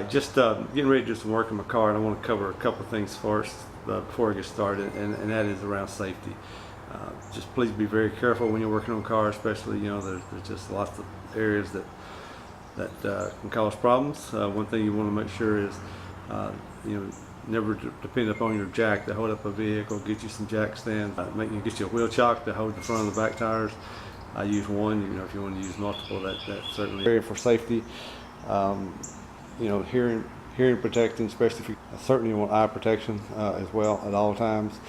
Just getting ready to do some work in my car, and I want to cover a couple of things first before I get started, and that is around safety. Just please be very careful when you're working on a car, especially, you know, there's just lots of areas that can cause problems. One thing you want to make sure is, you know, never depend upon your jack to hold up a vehicle. Get you some jack stands. Get you a wheel chock to hold the front and the back tires. I use one. You know, if you want to use multiple, that's certainly area for safety. You know, hearing protection, especially if you certainly want eye protection as well at all times,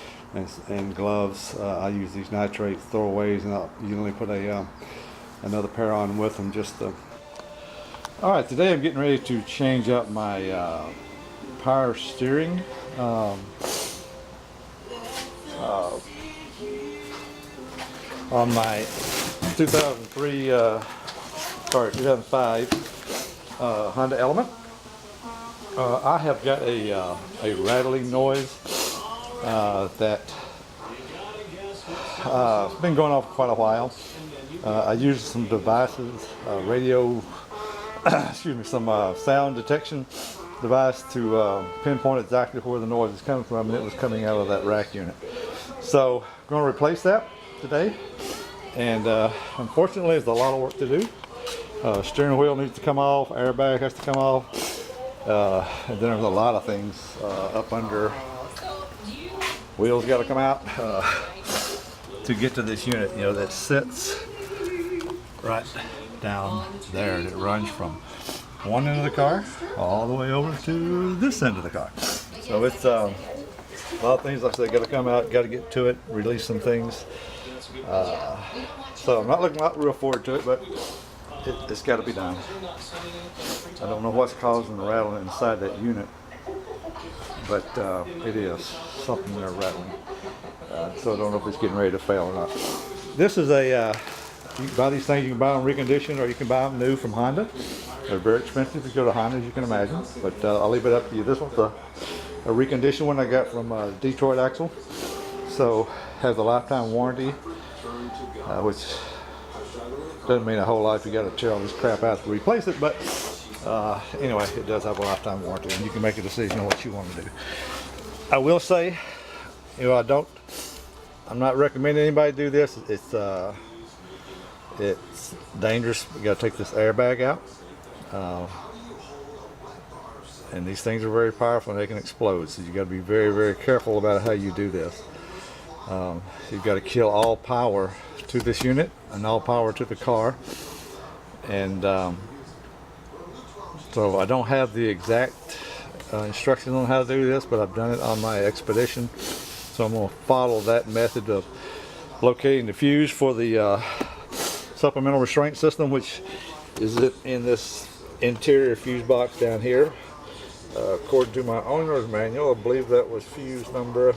and gloves. I use these nitrate throwaways, and I'll usually put another pair on with them. All right, today I'm getting ready to change up my power steering. On my 2005 Honda Element. I have got a rattling noise that's been going on for quite a while. I use some devices, radio, excuse me, some sound detection device to pinpoint exactly where the noise is coming from, and it was coming out of that rack unit. So I'm going to replace that today, and unfortunately there's a lot of work to do. Steering wheel needs to come off, airbag has to come off, and then there's a lot of things up under. Wheels got to come out to get to this unit, you know, that sits right down there, and it runs from one end of the car all the way over to this end of the car. So it's a lot of things, like I said, got to come out, got to get to it, release some things. So I'm not looking real forward to it, but it's got to be done. I don't know what's causing the rattling inside that unit, but it is something they're rattling. So I don't know if it's getting ready to fail or not. This is you can buy these things, you can buy them reconditioned, or you can buy them new from Honda. They're very expensive if you go to Honda, as you can imagine, but I'll leave it up to you. This one's a reconditioned one I got from Detroit Axle. So has a lifetime warranty, which doesn't mean a whole lot if you got to tear all this crap out to replace it, but anyway, it does have a lifetime warranty, and you can make a decision on what you want to do. I will say, you know, I'm not recommending anybody do this. It's dangerous. You got to take this airbag out, and these things are very powerful and they can explode. So you got to be very, very careful about how you do this. You've got to kill all power to this unit and all power to the car, and so I don't have the exact instructions on how to do this, but I've done it on my Expedition. So I'm going to follow that method of locating the fuse for the Supplemental Restraint system, which is in this interior fuse box down here. According to my owner's manual, I believe that was fuse number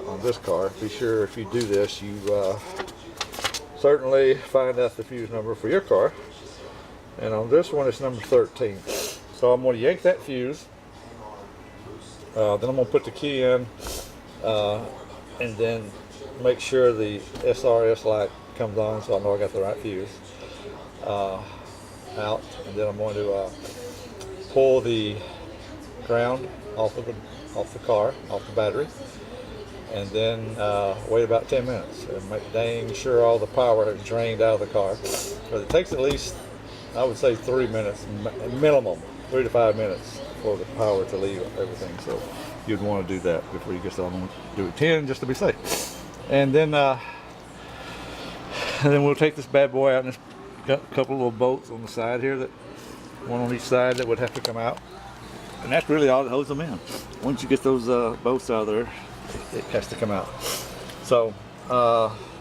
on this car. Be sure if you do this, you certainly find out the fuse number for your car. And on this one, it's number 13. So I'm going to yank that fuse. Then I'm going to put the key in, and then make sure the SRS light comes on, so I know I got the right fuse out. And then I'm going to pull the ground off the car, off the battery, and then wait about 10 minutes and make dang sure all the power has drained out of the car. But it takes at least, I would say, 3 minutes minimum, 3 to 5 minutes for the power to leave everything. So you'd want to do that before you get started. I'm going to do it 10 just to be safe. And then we'll take this bad boy out, and it's got a couple of little bolts on the side here, that one on each side, that would have to come out. And that's really all that holds them in. Once you get those bolts out of there, it has to come out. So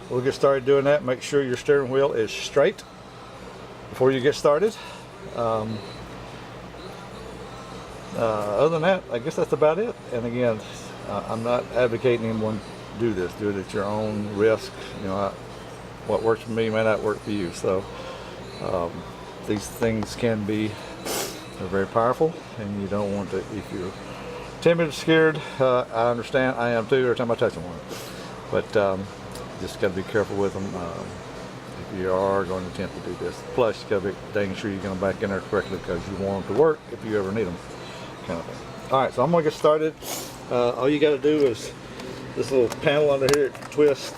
we'll get started doing that. Make sure your steering wheel is straight before you get started. Other than that, I guess that's about it. And again, I'm not advocating anyone do this. Do it at your own risk. You know, what works for me may not work for you. So these things can be, they're very powerful, and you don't want to, if you're timid, scared, I understand, I am too, every time I touch one. But just got to be careful with them. if you are going to attempt to do this. Plus, you got to be dang sure you're going to back in there correctly because you want them to work if you ever need them, kind of thing. All right, so I'm going to get started. All you got to do is this little panel under here twist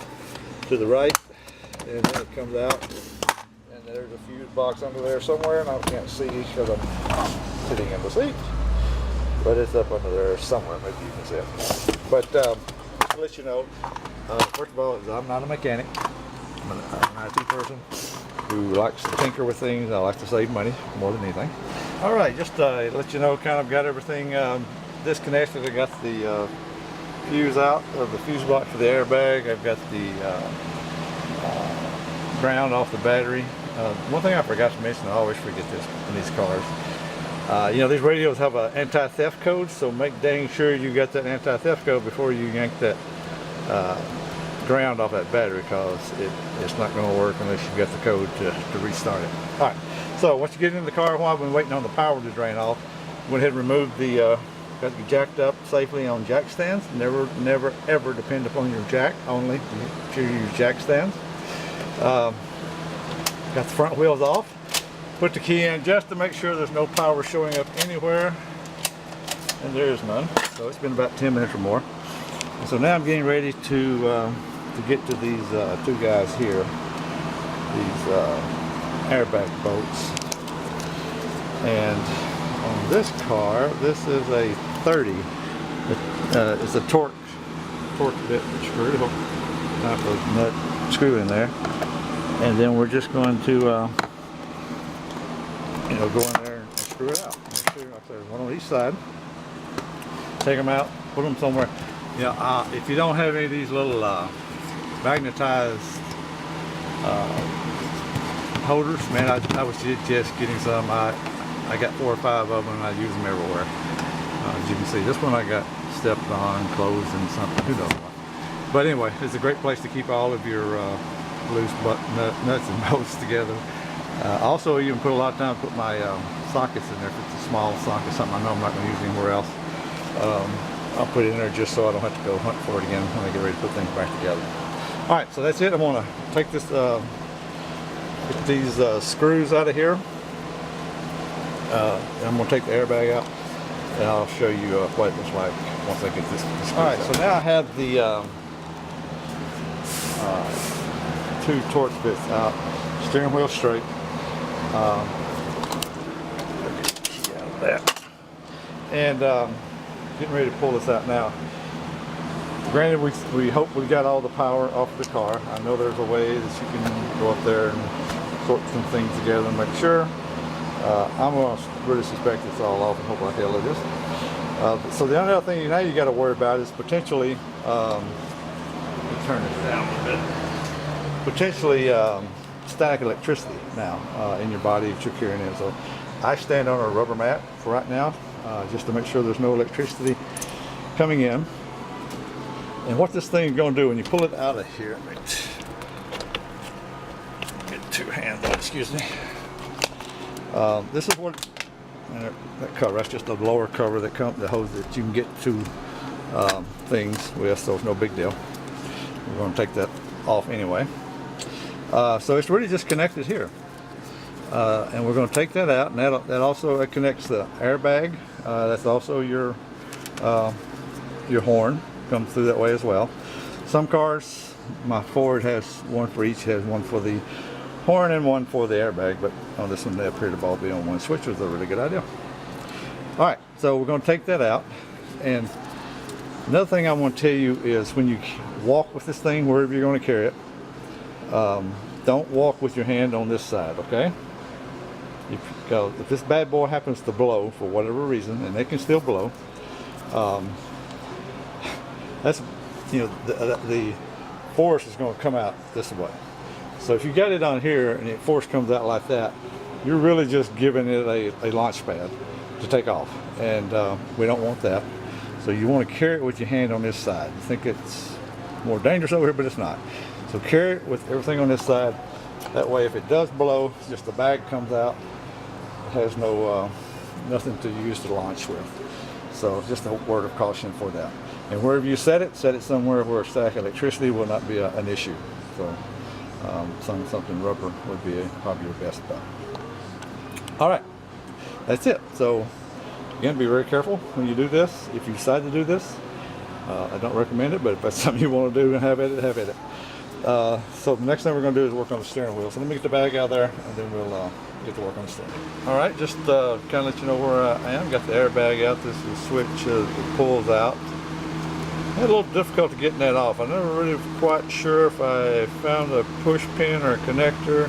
to the right, and then it comes out. And there's a fuse box under there somewhere, and I can't see because I'm sitting in the seat. But it's up under there somewhere. Maybe you can see it. But just to let you know, first of all, I'm not a mechanic. I'm an IT person who likes to tinker with things. I like to save money more than anything. All right, just to let you know, kind of got everything disconnected. I got the fuse out of the fuse box for the airbag. I've got the ground off the battery. One thing I forgot to mention, I always forget this in these cars. You know, these radios have an anti-theft code, so make dang sure you got that anti-theft code before you yank that ground off that battery, because it's not going to work unless you got the code to restart it. All right, so once you get in the car, while I've been waiting on the power to drain off, went ahead and removed the, got you jacked up safely on jack stands. Never ever depend upon your jack, only make sure you use jack stands. Got the front wheels off. Put the key in just to make sure there's no power showing up anywhere, and there is none. So it's been about 10 minutes or more. And so now I'm getting ready to get to these two guys here, these airbag bolts. And on this car, this is a 30. It's a torque bit screw. Not a nut screw in there. And then we're just going to you know, go in there and screw it out. Make sure there's one on each side. Take them out, put them somewhere. You know, if you don't have any of these little magnetized holders, man, I was just getting some. I got 4 or 5 of them, and I use them everywhere. As you can see, this one I got stepped on, closed, and something. Who knows what? But anyway, it's a great place to keep all of your loose nuts and bolts together. Also, you can put a lot of time, put my sockets in there. If it's a small socket, something I know I'm not going to use anywhere else, I'll put it in there just so I don't have to go hunt for it again when I get ready to put things back together. All right, so that's it. I'm going to take this, get these screws out of here. And I'm going to take the airbag out, and I'll show you what it looks like once I get this screws out. All right, so now I have the 2 torque bits out, steering wheel straight. Key out of that, and getting ready to pull this out now. Granted, we hope we got all the power off the car. I know there's a way that you can go up there and sort some things together and make sure. I'm going to really suspect it's all off and hope like hell it is. So the only other thing now you got to worry about is potentially, let me turn this down a bit, potentially static electricity now in your body that you're carrying in. So I stand on a rubber mat for right now, just to make sure there's no electricity coming in. And what this thing is going to do when you pull it out of here, get 2 hands on, excuse me. This is what that cover. That's just a lower cover that holds that you can get to things with, so it's no big deal. We're going to take that off anyway. So it's really just connected here, and we're going to take that out, and that also connects the airbag. That's also your horn comes through that way as well. Some cars, my Ford has one for each, has one for the horn and one for the airbag, but on this one they appear to all be on one switch, which is a really good idea. All right, so we're going to take that out, and another thing I want to tell you is when you walk with this thing, wherever you're going to carry it, don't walk with your hand on this side, okay? Because if this bad boy happens to blow for whatever reason, and it can still blow, that's, you know, the force is going to come out this way. So if you got it on here and the force comes out like that, you're really just giving it a launch pad to take off, and we don't want that. So you want to carry it with your hand on this side. You think it's more dangerous over here, but it's not. So carry it with everything on this side. That way, if it does blow, just the bag comes out. It has no nothing to use to launch with. So just a word of caution for that. And wherever you set it somewhere where static electricity will not be an issue. So something rubber would be probably your best bet. All right, that's it. So again, be very careful when you do this. If you decide to do this, I don't recommend it, but if that's something you want to do and have at it, have at it. So the next thing we're going to do is work on the steering wheel. So let me get the bag out there, and then we'll get to work on the steering. All right, just kind of let you know where I am. Got the airbag out. This is the switch that pulls out. I had a little difficulty getting that off. I'm never really quite sure if I found a push pin or a connector.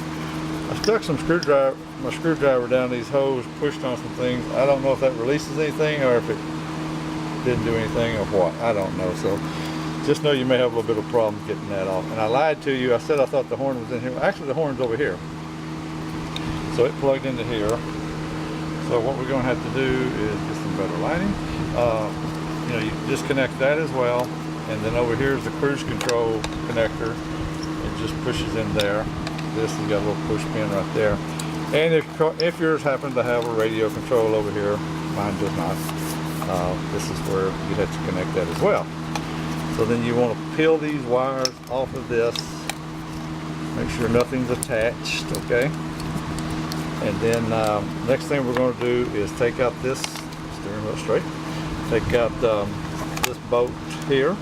I stuck my screwdriver down these holes, pushed on some things. I don't know if that releases anything or if it didn't do anything or what. I don't know. So just know you may have a little bit of problem getting that off. And I lied to you. I said I thought the horn was in here. Actually, the horn's over here. So it plugged into here. So what we're going to have to do is get some better lighting. You know, you disconnect that as well. And then over here is the cruise control connector. It just pushes in there. This has got a little push pin right there. And if yours happens to have a radio control over here, mine does not. This is where you have to connect that as well. So then you want to peel these wires off of this. Make sure nothing's attached, okay? And then next thing we're going to do is take out this steering wheel straight. Take out this bolt here.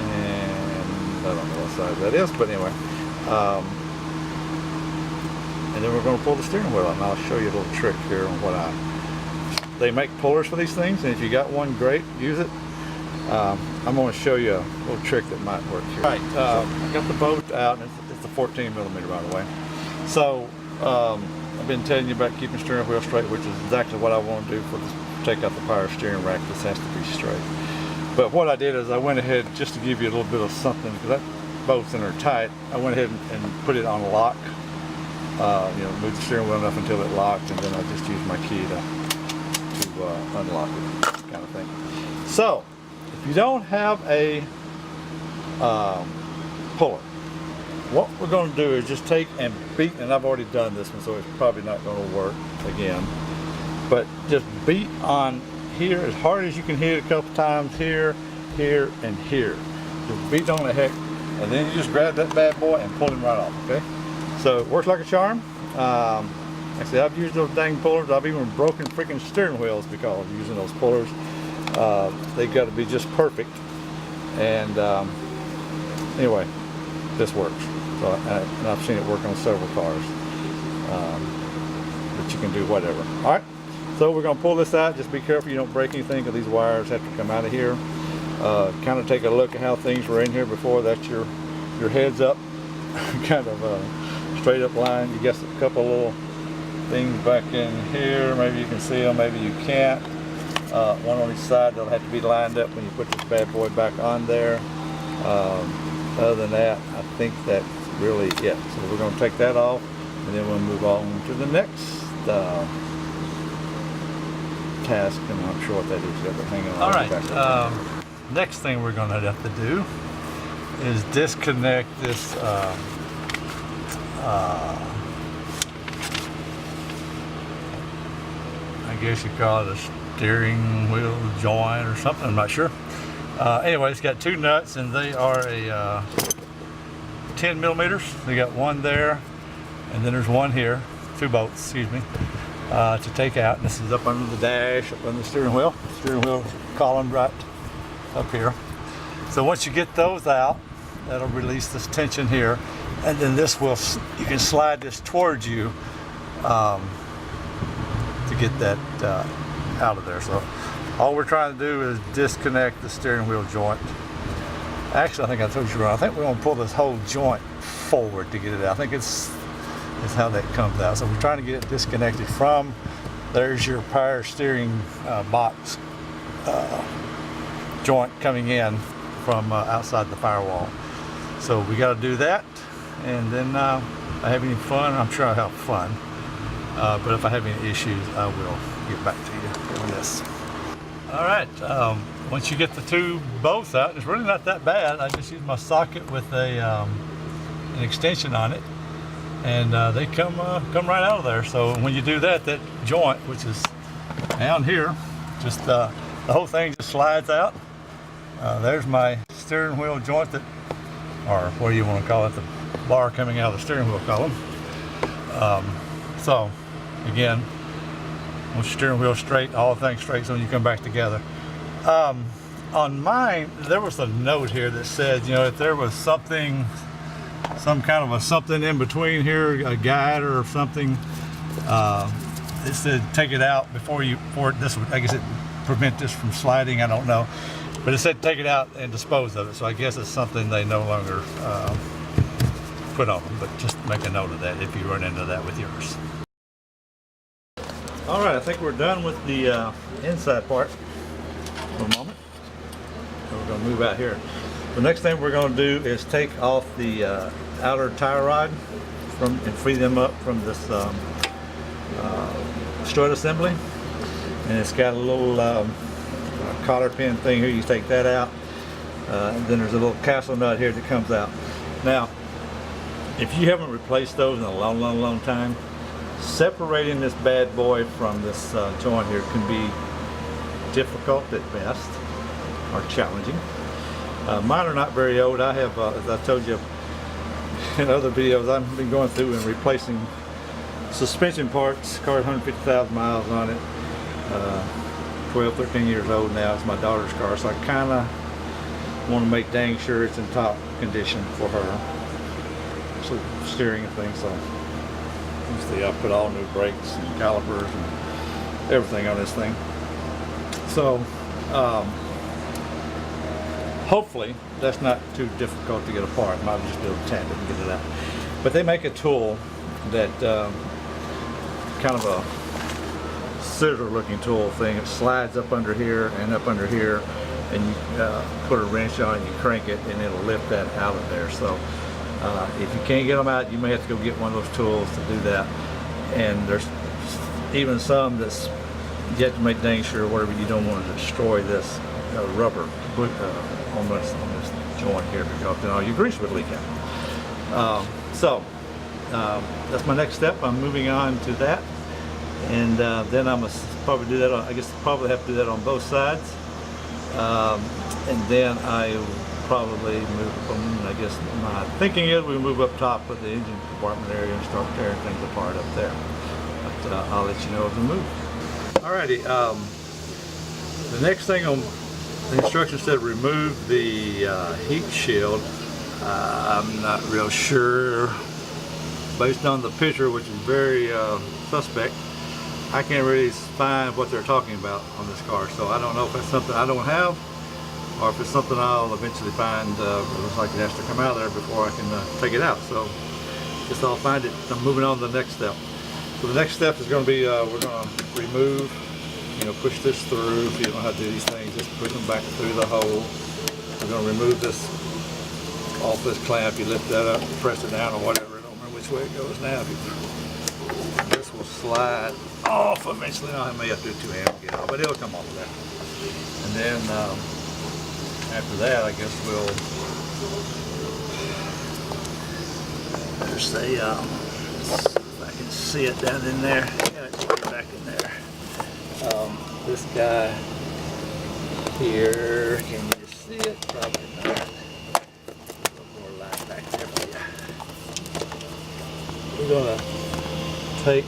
And I don't know what size that is, but anyway. And then we're going to pull the steering wheel out, and I'll show you a little trick here on what they make pullers for these things, and if you got one, great, use it. I'm going to show you a little trick that might work here. Right, I got the bolt out, and it's a 14 millimeter, by the way. So I've been telling you about keeping the steering wheel straight, which is exactly what I want to do for this. Take out the power steering rack. This has to be straight. But what I did is I went ahead, just to give you a little bit of something, because that bolt's in there tight, I went ahead and put it on lock. You know, move the steering wheel enough until it locked, and then I just used my key to unlock it, kind of thing. So, if you don't have a puller, what we're going to do is just take and beat, and I've already done this one, so it's probably not going to work again, but just beat on here as hard as you can hit it a couple times, here, here, and here. Just beat on the heck, and then you just grab that bad boy and pull him right off, okay? So it works like a charm. Actually, I've used those dang pullers. I've even broken freaking steering wheels because of using those pullers. They've got to be just perfect. And anyway, this works. So and I've seen it work on several cars. But you can do whatever. All right. So we're going to pull this out. Just be careful you don't break anything, because these wires have to come out of here. Kind of take a look at how things were in here before. That's your heads up kind of straight up line. You got a couple little things back in here. Maybe you can see them, maybe you can't. One on each side. They'll have to be lined up when you put this bad boy back on there. Other than that, I think that's really it. So we're going to take that off, and then we'll move on to the next task, and I'm not sure what that is yet, but hang on. All right. Next thing we're going to have to do is disconnect this I guess you call it a steering wheel joint or something, I'm not sure. Anyway, it's got two nuts, and they are a 10 millimeters. They got one there, and then there's one here, two bolts, excuse me, to take out. And this is up under the dash, up under the steering wheel column right up here. So once you get those out, that'll release this tension here, and then this will, you can slide this towards you to get that out of there. So all we're trying to do is disconnect the steering wheel joint. Actually, I think I told you wrong. I think we're going to pull this whole joint forward to get it out. I think it's how that comes out. So we're trying to get it disconnected from, there's your power steering box joint coming in from outside the firewall. So we got to do that, and then I have any fun, I'm sure I'll have fun. But if I have any issues, I will get back to you on this. All right, once you get the two bolts out, it's really not that bad. I just use my socket with an extension on it, and they come right out of there. So when you do that, that joint, which is down here, just the whole thing just slides out. There's my steering wheel joint, that, or what do you want to call it, the bar coming out of the steering wheel column. So again, once your steering wheel straight, all things straight, so when you come back together. On mine, there was a note here that said, you know, if there was something, some kind of a something in between here, a guide or something, it said take it out before this would, I guess it prevent this from sliding, I don't know. But it said take it out and dispose of it, so I guess it's something they no longer put on them, but just make a note of that if you run into that with yours. All right, I think we're done with the inside part for a moment. So we're gonna move out here. The next thing we're gonna do is take off the outer tire rod and free them up from this strut assembly. And it's got a little collar pin thing here. You take that out. And then there's a little castle nut here that comes out. Now, if you haven't replaced those in a long time, separating this bad boy from this joint here can be difficult at best, or challenging. Mine are not very old. I have, as I told you in other videos, I've been going through and replacing suspension parts. Car 150,000 miles on it. 12, 13 years old now. It's my daughter's car, so I kind of want to make dang sure it's in top condition for her. So steering and things. So obviously I put all new brakes and calipers and everything on this thing. So hopefully that's not too difficult to get apart. Might just be able to tap it and get it out. But they make a tool that kind of a scissor looking tool thing. It slides up under here and up under here, and you put a wrench on it, you crank it, and it'll lift that out of there. So if you can't get them out, you may have to go get one of those tools to do that. And there's even some that's you have to make dang sure whatever you don't want to destroy this rubber on this joint here, because then all your grease would leak out. So that's my next step. I'm moving on to that, and then I'm gonna probably do that on, I guess probably have to do that on both sides, and then I will probably move from, I guess my thinking is we move up top with the engine compartment area and start tearing things apart up there. But I'll let you know as we move. Alrighty, the next thing on the instructions said remove the heat shield. I'm not real sure, based on the picture, which is very suspect. I can't really find what they're talking about on this car, so I don't know if it's something I don't have, or if it's something I'll eventually find. It looks like it has to come out of there before I can take it out, so I guess I'll find it. I'm moving on to the next step. So the next step is going to be, we're going to remove, push this through. If you don't know how to do these things, just push them back through the hole. We're going to remove this off this clamp. You lift that up, press it down or whatever. I don't remember which way it goes now. This will slide off eventually. I may have to do two hands to get out, but it'll come off of that. And then after that, I guess we'll just say, I can see it down in there. Yeah, it's way back in there. This guy here, can you see it? Probably not. A little more light back there for you. We're gonna take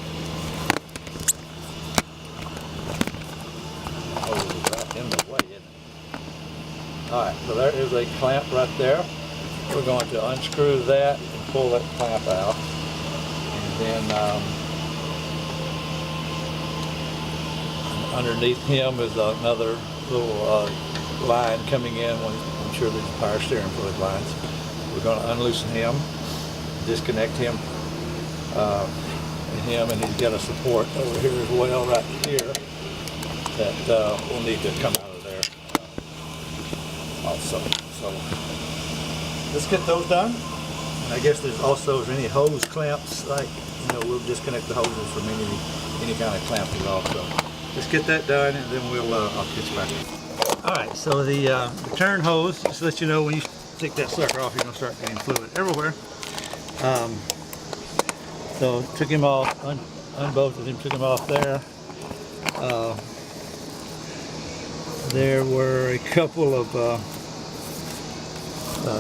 right in the way, isn't it? Alright, so there is a clamp right there. We're going to unscrew that and pull that clamp out. And then underneath him is another little line coming in. I'm sure these are power steering fluid lines. We're going to unloosen him, disconnect him, and he's got a support over here as well, right here, that will need to come out of there also. So let's get those done. I guess there's also any hose clamps, like, we'll disconnect the hoses from any kind of clamping also. Let's get that done, and then I'll get you back in. All right, so the return hose, just to let you know, when you take that sucker off, you're gonna start getting fluid everywhere. So took him off, unbolted him, took him off there. There were a couple of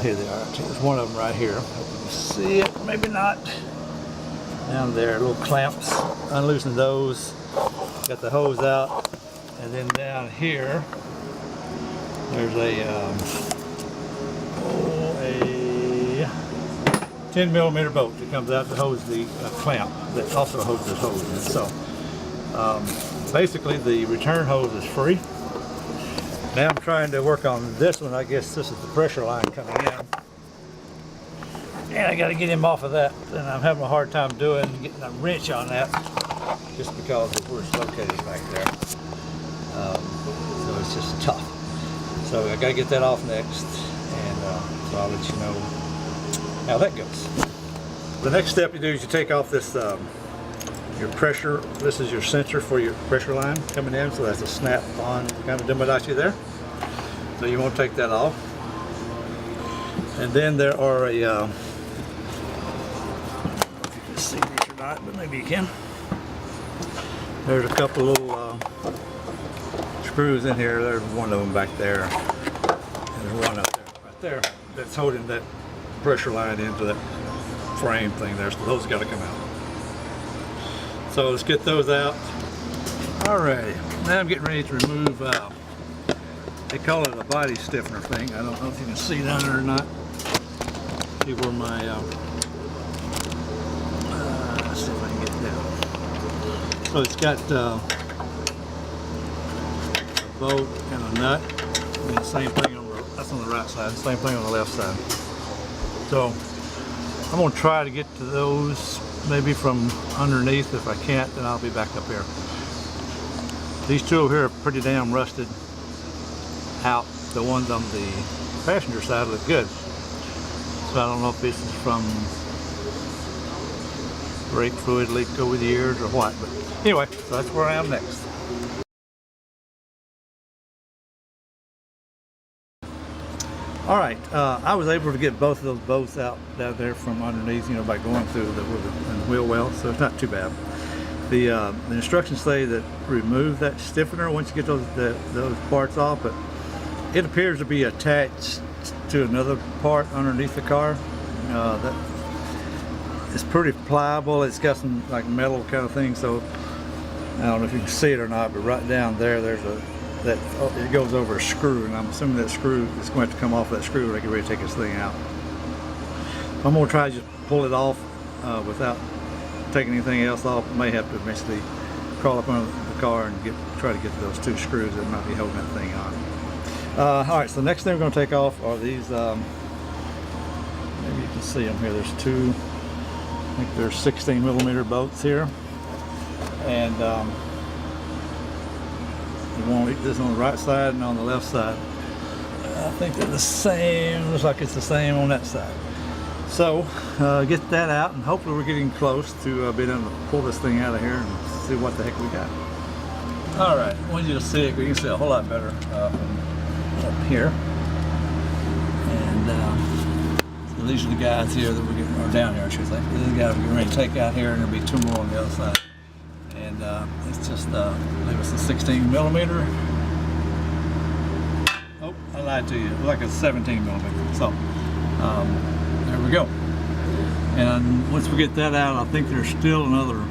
Here they are. There's one of them right here. Hope you can see it. Maybe not. Down there, little clamps. Unloosen those. Got the hose out, and then down here, there's a 10mm bolt that comes out to hose the clamp that also hoses hose. So basically, the return hose is free. Now I'm trying to work on this one. I guess this is the pressure line coming in. And I got to get him off of that. And I'm having a hard time getting a wrench on that just because of where it's located back there. So it's just tough. So I got to get that off next. And so I'll let you know how that goes. The next step you do is you take off this your pressure. This is your sensor for your pressure line coming in, so that's a snap-on kind of Demadachi there. So you won't take that off. And then there are a, I don't know if you can see this or not, but maybe you can. There's a couple little screws in here. There's one of them back there. And there's one up there, right there, that's holding that pressure line into that frame thing there. So those got to come out. So let's get those out. Alright, now I'm getting ready to remove, they call it a body stiffener thing. I don't know if you can see down there or not. See where my, let's see if I can get it down. So it's got a bolt and a nut. And the same thing that's on the right side, same thing on the left side. So I'm going to try to get to those maybe from underneath. If I can't, then I'll be back up here. These two over here are pretty damn rusted out. The ones on the passenger side look good. So I don't know if this is from brake fluid leaked over the years or what. But anyway, so that's where I am next. All right, I was able to get both of those bolts out down there from underneath, you know, by going through the wheel well, so it's not too bad. The instructions say that remove that stiffener once you get those parts off, but it appears to be attached to another part underneath the car. That it's pretty pliable. It's got some like metal kind of thing, so I don't know if you can see it or not, but right down there, there's it goes over a screw, and I'm assuming that screw is going to have to come off that screw when I get ready to take this thing out. I'm going to try to just pull it off without taking anything else off. I may have to eventually crawl up under the car and try to get those two screws that might be holding that thing on. Alright, so the next thing we're going to take off are these, maybe you can see them here. There's two, I think there's 16mm bolts here. And this on the right side and on the left side. I think they're the same. Looks like it's the same on that side. So get that out, and hopefully we're getting close to being able to pull this thing out of here and see what the heck we got. All right, I want you to see it. We can see a whole lot better from up here. And so these are the guys here that we're getting, or down here, I should say. These are the guys we're getting ready to take out here, and there'll be two more on the other side. And it's just, I believe it's a 16mm. Oh, I lied to you. It looks like a 17mm. So, there we go. And once we get that out, I think there's still another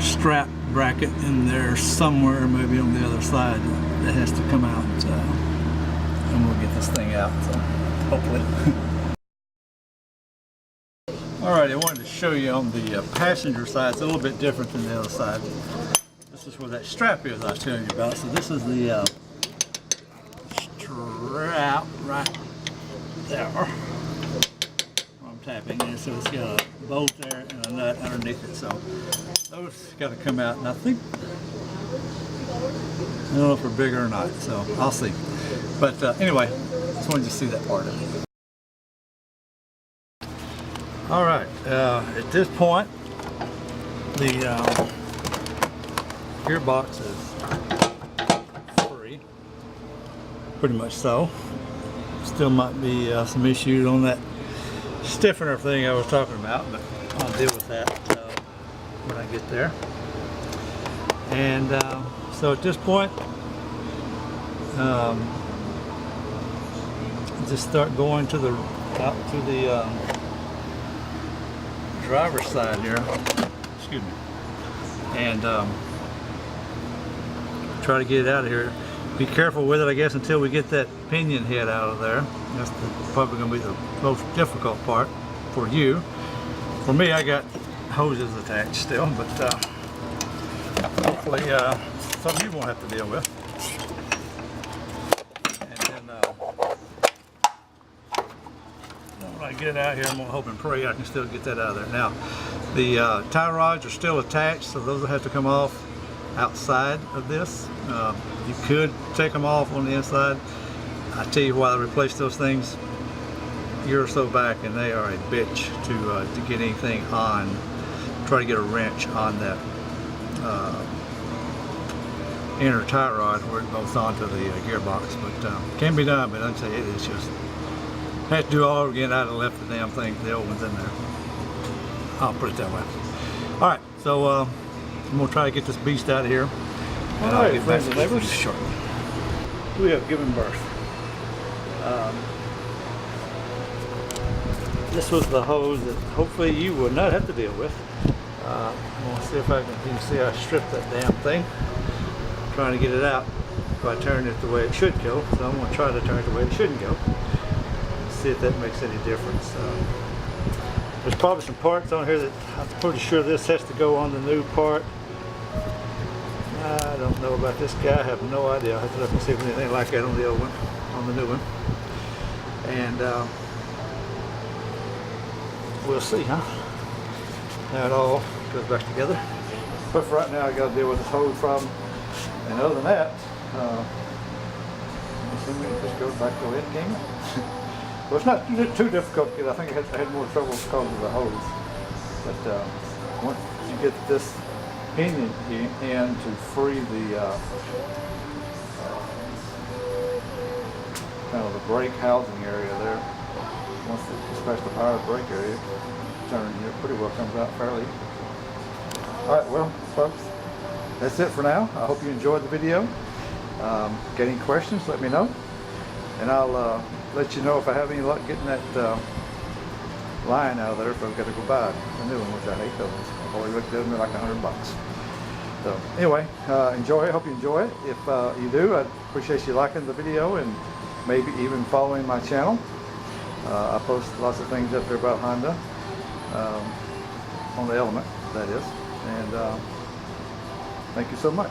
strap bracket in there somewhere, maybe on the other side, that has to come out. And we'll get this thing out, so hopefully. Alright, I wanted to show you on the passenger side. It's a little bit different than the other side. This is where that strap is I was telling you about. So this is the strap right there where I'm tapping. And so it's got a bolt there and a nut underneath it. So those got to come out. And I think, I don't know if they're bigger or not. So I'll see. But anyway, just wanted you to see that part of it. All right, at this point, the gearbox is free, pretty much so. Still might be some issues on that stiffener thing I was talking about, but I'll deal with that when I get there. And so at this point, just start going to the out to the driver's side here. Excuse me. And try to get it out of here. Be careful with it, I guess, until we get that pinion head out of there. That's probably going to be the most difficult part for you. For me, I got hoses attached still, but hopefully something you won't have to deal with. And then when I get it out here, I'm going to hope and pray I can still get that out of there. Now, the tie rods are still attached, so those will have to come off outside of this. You could take them off on the inside. I tell you why I replaced those things a year or so back, and they are a bitch to get anything on. Try to get a wrench on that inner tie rod where it goes onto the gearbox, but can be done. But I'd say it is just had to do all over again. I'd have left the damn thing, the old ones in there. I'll put it that way. All right, so I'm gonna try to get this beast out of here. All right, friends and neighbors. Shortly. We have given birth. This was the hose that hopefully you would not have to deal with. I'm going to see if I can, you can see I stripped that damn thing. I'm trying to get it out by turning it the way it should go. So I'm going to try to turn it the way it shouldn't go. See if that makes any difference. There's probably some parts on here that I'm pretty sure this has to go on the new part. I don't know about this guy. I have no idea. I have to look and see if there's anything like that on the old one, on the new one. And we'll see, huh? Now it all goes back together. But for right now, I got to deal with this hose problem. And other than that, assuming it just goes back the way it came in. Well, it's not too difficult to get. I think I had more trouble because of the hose. But once you get this pinion in to free the kind of the brake housing area there, once especially the power brake area, turn it pretty well comes out fairly easy. All right, well, folks, that's it for now. I hope you enjoyed the video. Get any questions, let me know, and I'll let you know if I have any luck getting that line out of there. If I've got to go buy a new one, which I hate those. I've already looked at them, they're like $100. So anyway, enjoy. Hope you enjoy it. If you do, I'd appreciate you liking the video and maybe even following my channel. I post lots of things up there about Honda, on the Element, that is. And thank you so much.